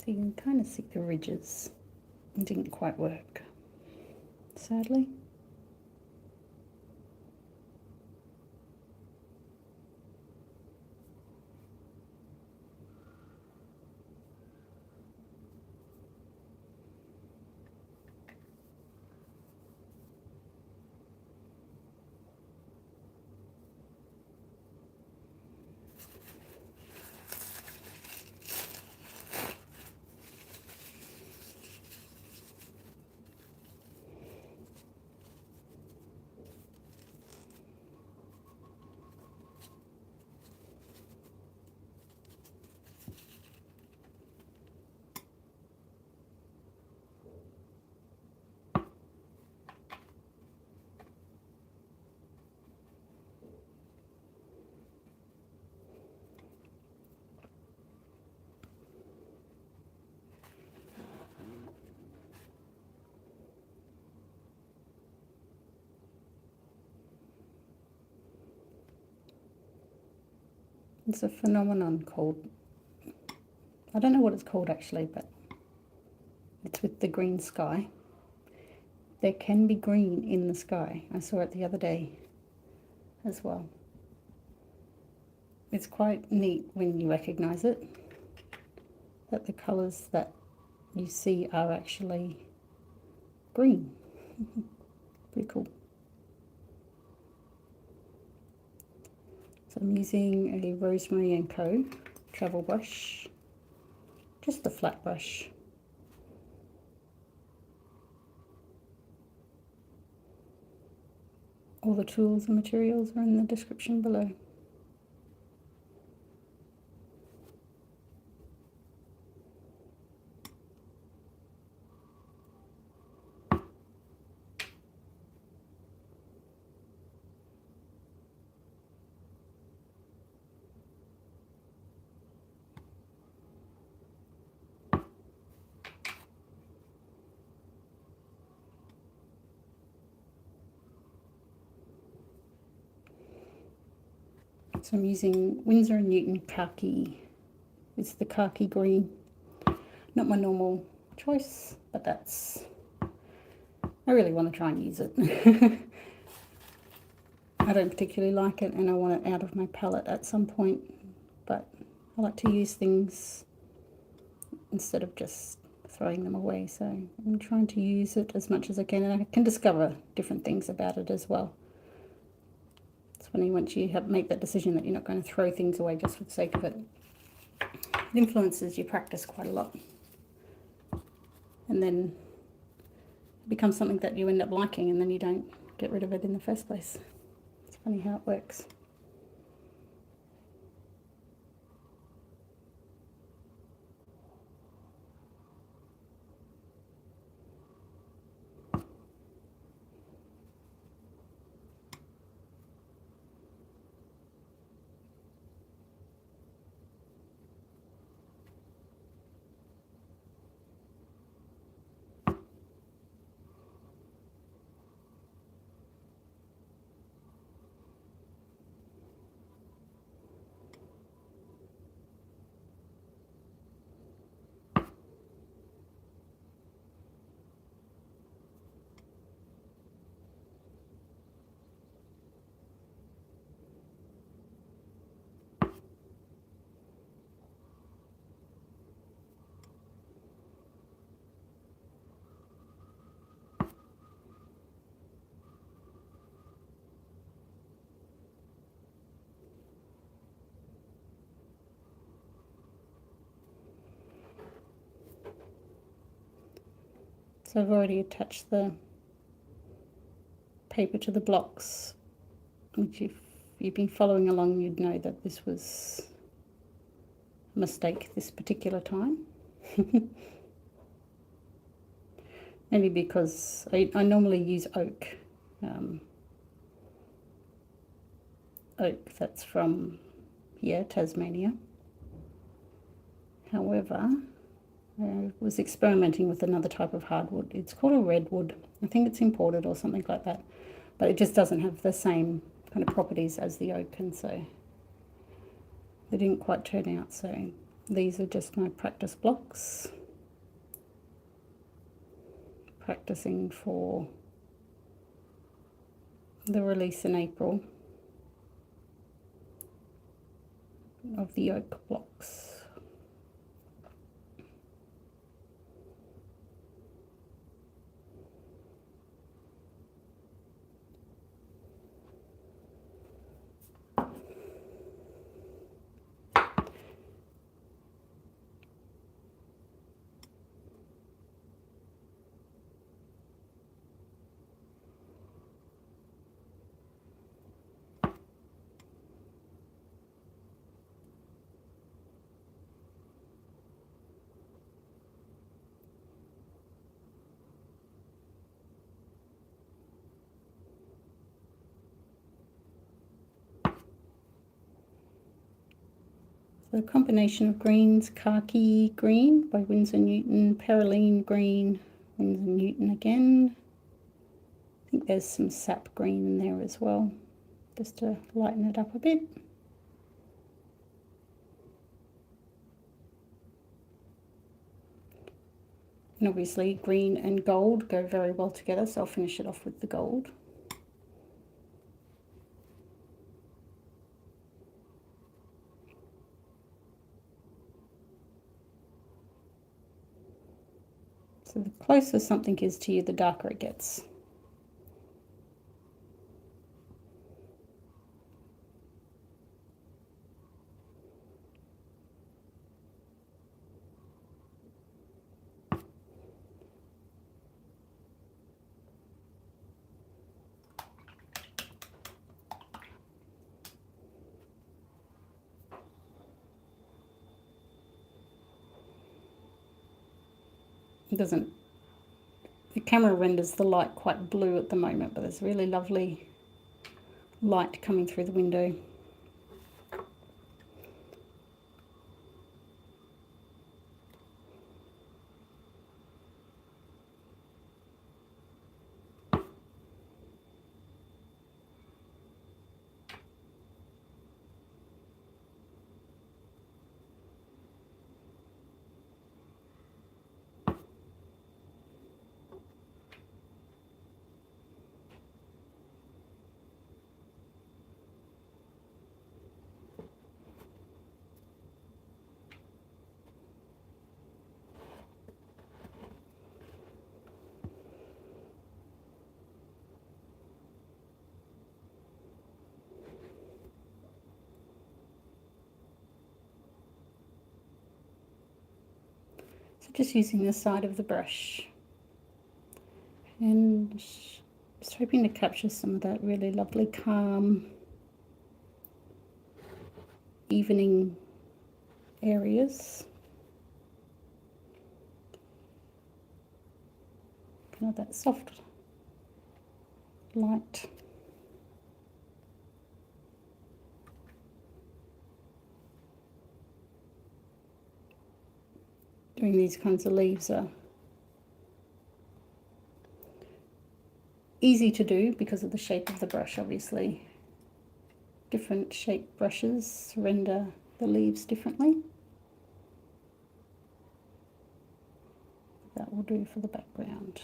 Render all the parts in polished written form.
So you can kind of see the ridges. It didn't quite work, sadly. It's a phenomenon called, I don't know what it's called actually, but it's with the green sky. There can be green in the sky. I saw it the other day as well. It's quite neat when you recognize it, that the colors that you see are actually green. Pretty cool. So I'm using a Rosemary & Co. travel brush, just a flat brush. All the tools and materials are in the description below. So I'm using Winsor & Newton khaki. It's the khaki green. Not my normal choice, but that's, I really want to try and use it. I don't particularly like it and I want it out of my palette at some point, but I like to use things instead of just throwing them away. So I'm trying to use it as much as I can, and I can discover different things about it as well. It's funny once you make that decision that you're not going to throw things away just for the sake of it. It influences your practice quite a lot. And then it becomes something that you end up liking, and then you don't get rid of it in the first place. It's funny how it works. So I've already attached the paper to the blocks, which if you've been following along, you'd know that this was a mistake this particular time. Maybe because I normally use oak. Oak that's from here, Tasmania. However, I was experimenting with another type of hardwood. It's called a redwood. I think it's imported or something like that. But it just doesn't have the same kind of properties as the oak, and so they didn't quite turn out. So These are just my practice blocks, practicing for the release in April of the oak blocks. The combination of greens, khaki green by Winsor Newton, Perylene green, Winsor Newton again. I think there's some sap green in there as well, just to lighten it up a bit. And obviously green and gold go very well together, so I'll finish it off with the gold. So the closer something is to you, the darker it gets. It doesn't, the camera renders the light quite blue at the moment, but there's really lovely light coming through the window. So just using the side of the brush and just hoping to capture some of that really lovely calm evening areas. Kind of that soft light. Doing these kinds of leaves are easy to do because of the shape of the brush, obviously. Different shaped brushes render the leaves differently. That will do for the background.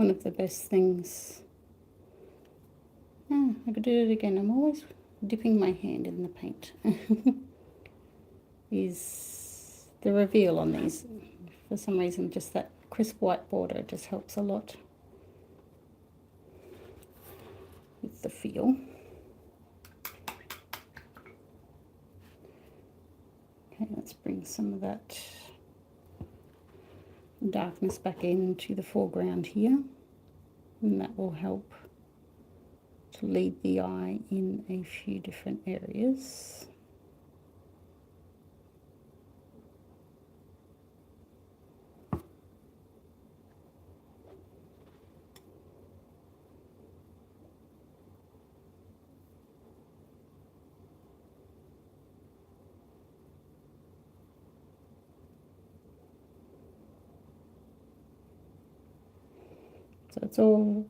one of the best things. Ah, I could do it again. I'm always dipping my hand in the paint. Is the reveal on these. For some reason, just that crisp white border just helps a lot with the feel. Okay, let's bring some of that darkness back into the foreground here, and that will help to lead the eye in a few different areas. So it's all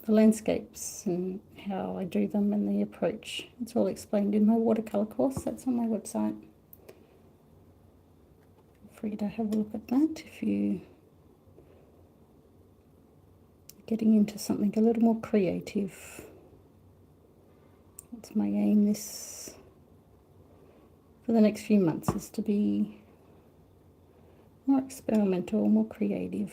the landscapes and how I do them and the approach. It's all explained in my watercolor course. That's on my website. Feel free to have a look at that if you're getting into something a little more creative. That's my aim this for the next few months, is to be more experimental, more creative.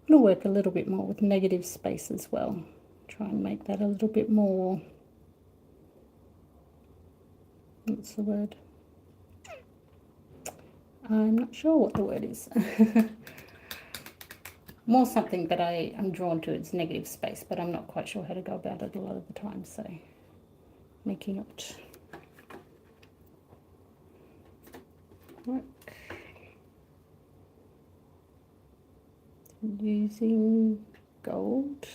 I'm going to work a little bit more with negative space as well. Try and make that a little bit more, what's the word? I'm not sure what the word is. More something that I'm drawn to, it's negative space, but I'm not quite sure how to go about it a lot of the time, so making it work. Using gold.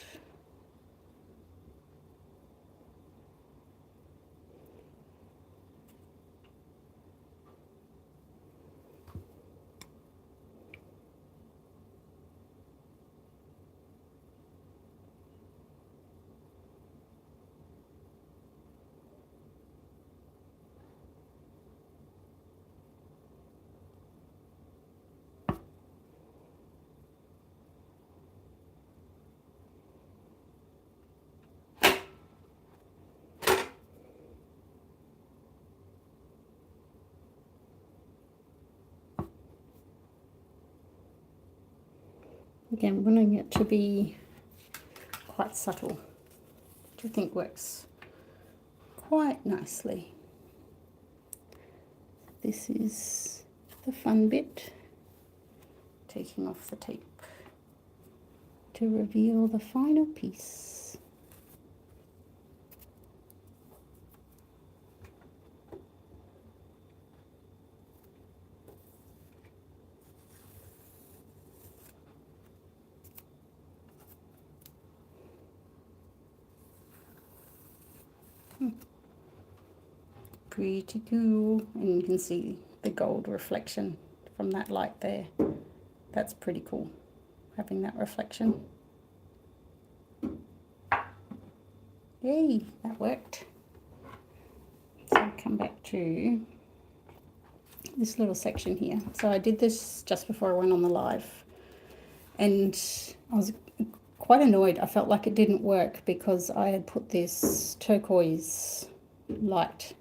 Again, wanting it to be quite subtle, which I think works quite nicely. This is the fun bit, taking off the tape to reveal the final piece. Pretty cool, and you can see the gold reflection from that light there. That's pretty cool, having that reflection. Yay, that worked. So come back to this little section here. So I did this just before I went on the live, and I was quite annoyed. I felt like it didn't work because I had put this turquoise light,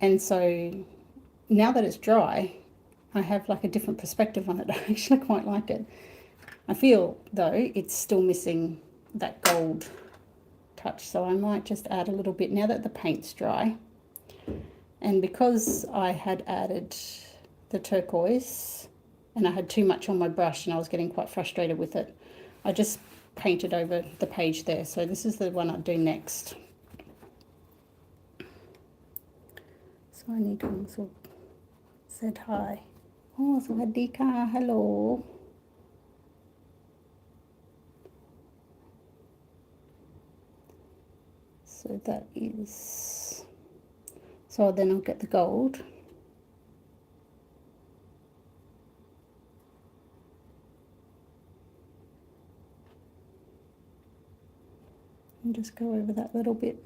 and so now that it's dry, I have like a different perspective on it. I actually quite like it. I feel though it's still missing that gold touch, so I might just add a little bit now that the paint's dry. And because I had added the turquoise and I had too much on my brush and I was getting quite frustrated with it, I just painted over the page there. So this is the one I'll do next. So I need to also said hi. Oh, sawadika, hello. So that is, so then I'll get the gold. And just go over that little bit.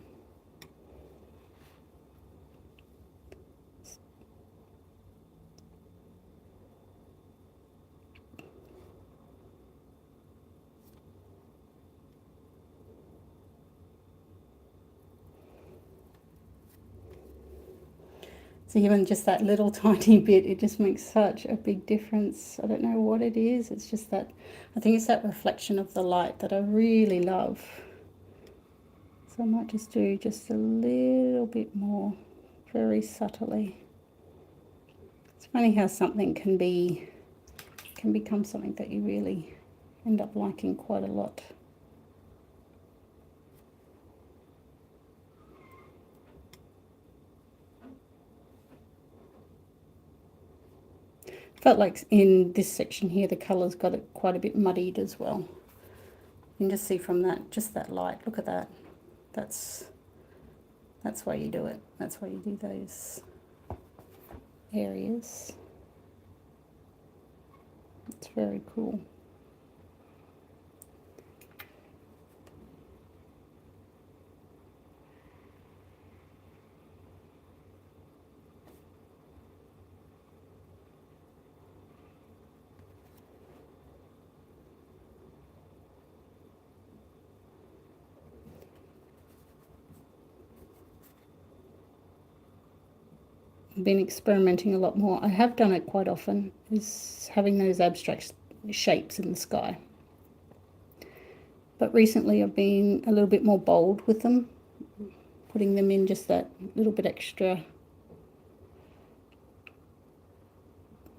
So even just that little tiny bit, it just makes such a big difference. I don't know what it is. It's just that, I think it's that reflection of the light that I really love. So I might just do just a little bit more, very subtly. It's funny how something can become something that you really end up liking quite a lot. Felt like in this section here, the colours got it quite a bit muddied as well. You can just see from that, just that light. Look at that. That's why you do it. That's why you do those areas. It's very cool. Been experimenting a lot more. I have done it quite often, is having those abstract shapes in the sky. But recently I've been a little bit more bold with them, putting them in just that little bit extra. I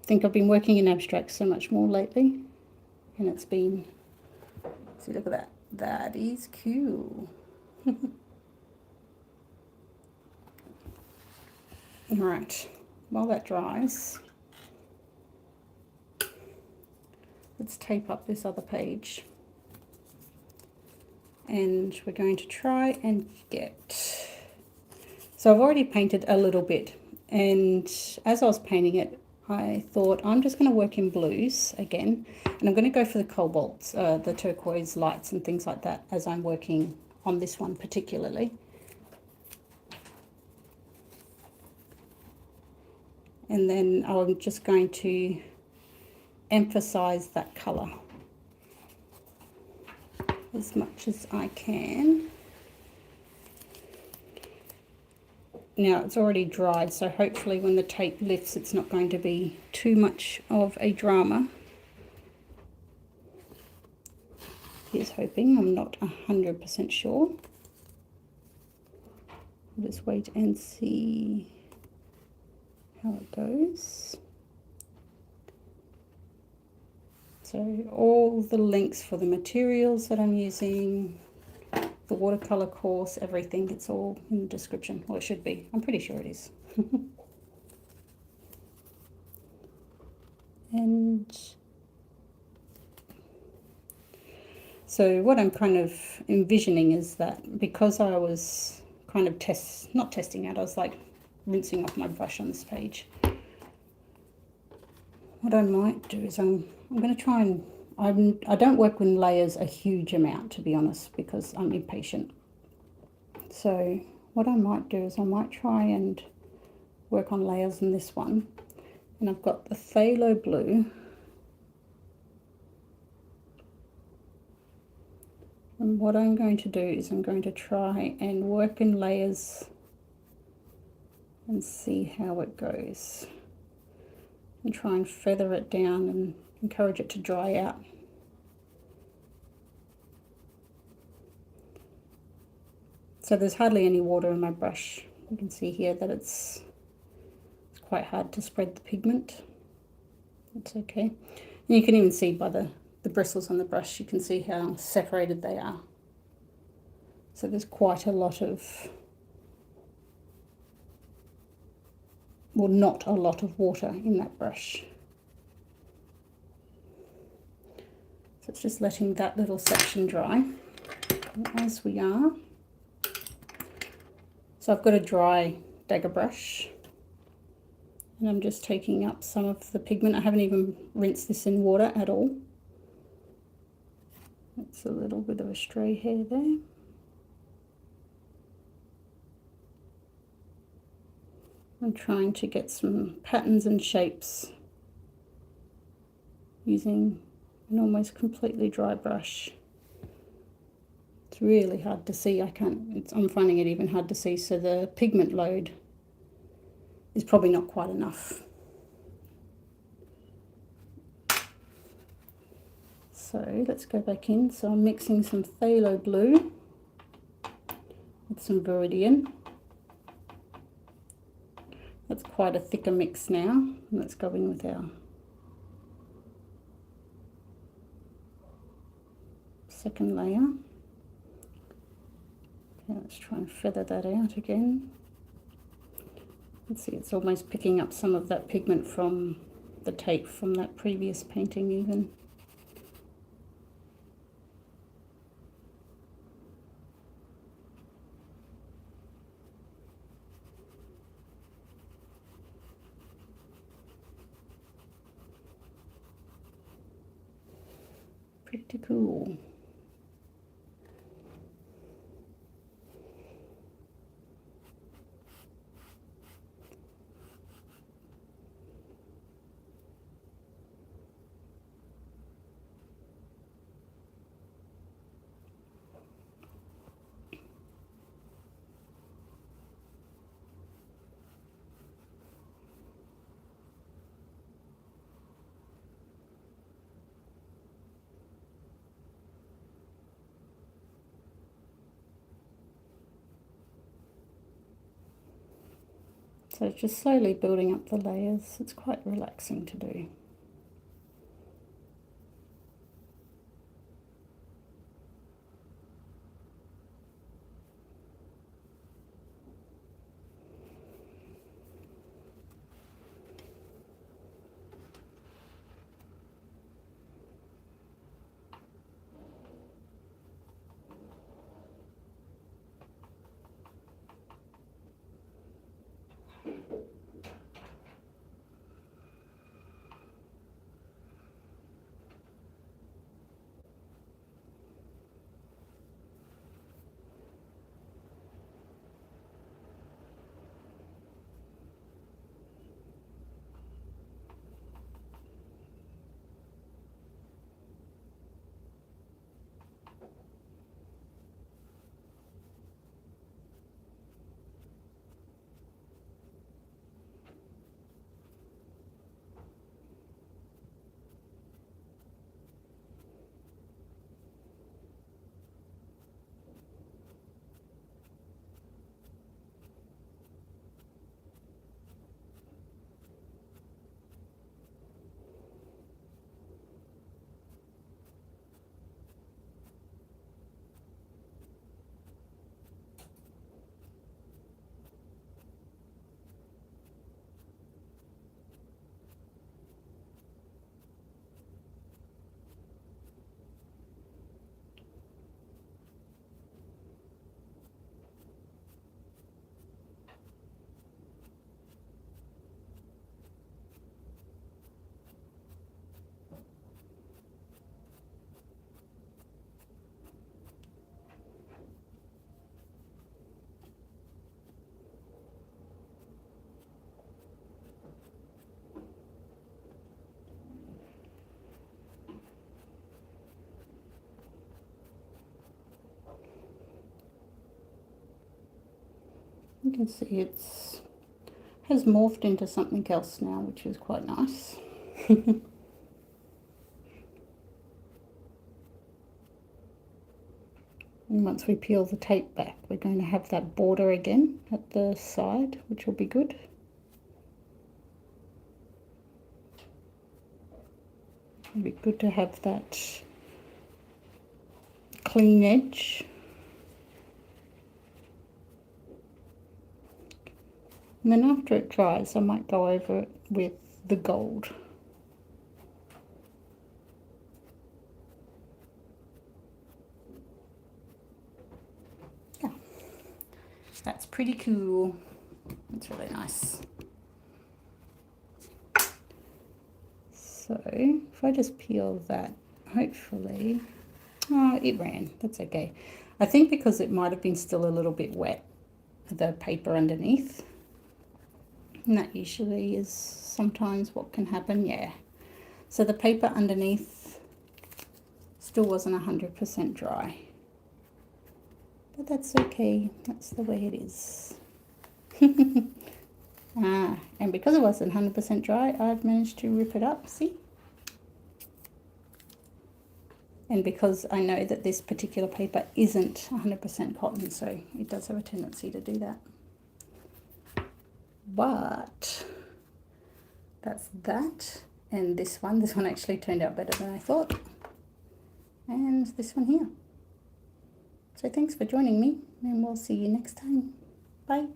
think I've been working in abstracts so much more lately, and it's been, see, look at that. That is cool. Alright, while that dries, let's tape up this other page. And we're going to try and get... So I've already painted a little bit, and as I was painting it, I thought I'm just going to work in blues again, and I'm going to go for the cobalts, the turquoise lights and things like that as I'm working on this one particularly. And then I'm just going to emphasize that color as much as I can. Now it's already dried, so hopefully when the tape lifts it's not going to be too much of a drama. Here's hoping. I'm not 100% sure. I'll just wait and see how it goes. So all the links for the materials that I'm using, the watercolor course, everything, it's all in the description. Well, it should be. I'm pretty sure it is. And so what I'm kind of envisioning is that because I was kind of not testing out, I was like rinsing off my brush on this page. What I might do is I'm going to try and, I don't work with layers a huge amount, to be honest, because I'm impatient. So what I might do is I might try and work on layers in this one. And I've got the phthalo blue. And what I'm going to do is I'm going to try and work in layers and see how it goes. And try and feather it down and encourage it to dry out. So there's hardly any water in my brush. You can see here that it's quite hard to spread the pigment. It's okay. And you can even see by the bristles on the brush, you can see how separated they are. So there's quite a lot of, well, not a lot of water in that brush. So it's just letting that little section dry as we are. So I've got a dry dagger brush and I'm just taking up some of the pigment. I haven't even rinsed this in water at all. That's a little bit of a stray hair there. I'm trying to get some patterns and shapes using an almost completely dry brush. It's really hard to see. I'm finding it even hard to see, so the pigment load is probably not quite enough. So let's go back in. So I'm mixing some phthalo blue with some Viridian. That's quite a thicker mix now. And let's go in with our second layer. Okay, let's try and feather that out again. Let's see, it's almost picking up some of that pigment from the tape from that previous painting even. Pretty cool. So just slowly building up the layers. It's quite relaxing to do. You can see it's has morphed into something else now, which is quite nice. And once we peel the tape back, we're going to have that border again at the side, which will be good. It'll be good to have that clean edge. And then after it dries, I might go over it with the gold. Yeah, that's pretty cool. It's really nice. So if I just peel that, hopefully, oh, it ran, that's okay. I think because it might have been still a little bit wet, the paper underneath. And that usually is sometimes what can happen, yeah. So the paper underneath still wasn't 100% dry. But that's okay, that's the way it is. And because it wasn't 100% dry, I've managed to rip it up, see? And because I know that this particular paper isn't 100% cotton, so it does have a tendency to do that. But that's that. And this one actually turned out better than I thought. And this one here. So thanks for joining me, and we'll see you next time. Bye.